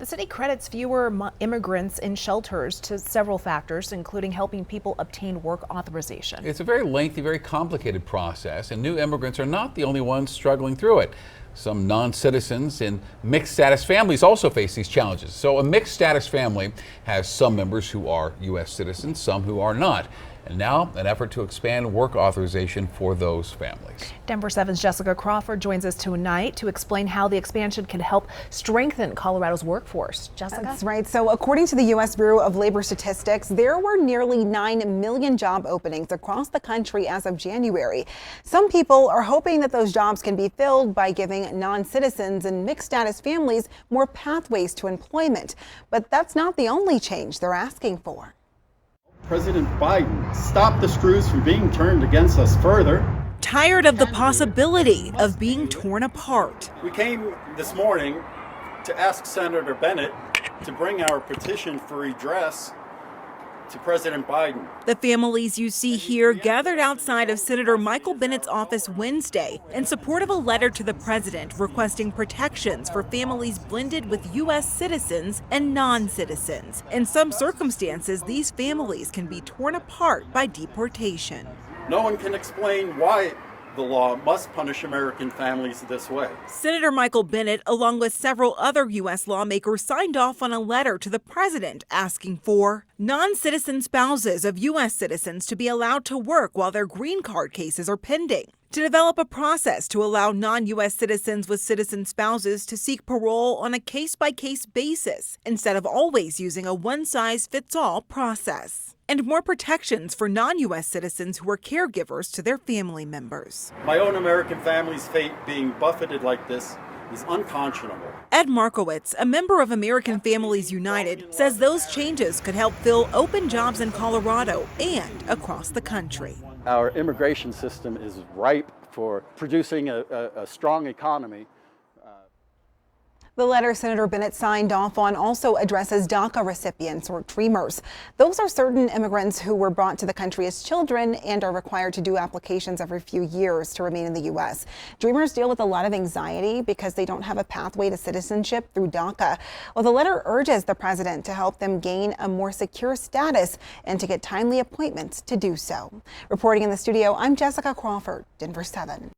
The city credits fewer immigrants in shelters to several factors, including helping people obtain work authorization. It's a very lengthy, very complicated process, and new immigrants are not the only ones struggling through it. Some non-citizens and mixed status families also face these challenges. So a mixed status family has some members who are U.S. citizens, some who are not. And now an effort to expand work authorization for those families. Denver 7's Jessica Crawford joins us tonight to explain how the expansion can help strengthen Colorado's workforce. Jessica? That's right. So according to the U.S. Bureau of Labor Statistics, there were nearly 9 million job openings across the country as of January. Some people are hoping that those jobs can be filled by giving non-citizens and mixed status families more pathways to employment. But that's not the only change they're asking for. President Biden, stop the screws from being turned against us further. Tired of the possibility of being torn apart. We came this morning to ask Senator Bennet to bring our petition for redress to President Biden. The families you see here gathered outside of Senator Michael Bennet's office Wednesday in support of a letter to the president requesting protections for families blended with U.S. citizens and non-citizens. In some circumstances, these families can be torn apart by deportation. No one can explain why the law must punish American families this way. Senator Michael Bennet, along with several other U.S. lawmakers, signed off on a letter to the president asking for non-citizen spouses of U.S. citizens to be allowed to work while their green card cases are pending, to develop a process to allow non-U.S. citizens with citizen spouses to seek parole on a case-by-case basis instead of always using a one-size-fits-all process, and more protections for non-U.S. citizens who are caregivers to their family members. My own American family's fate being buffeted like this is unconscionable. Ed Markowitz, a member of American Families United, says those changes could help fill open jobs in Colorado and across the country. Our immigration system is ripe for producing a strong economy. The letter Senator Bennet signed off on also addresses DACA recipients or Dreamers. Those are certain immigrants who were brought to the country as children and are required to do applications every few years to remain in the U.S. Dreamers deal with a lot of anxiety because they don't have a pathway to citizenship through DACA. Well, the letter urges the president to help them gain a more secure status and to get timely appointments to do so. Reporting in the studio, I'm Jessica Crawford, Denver 7.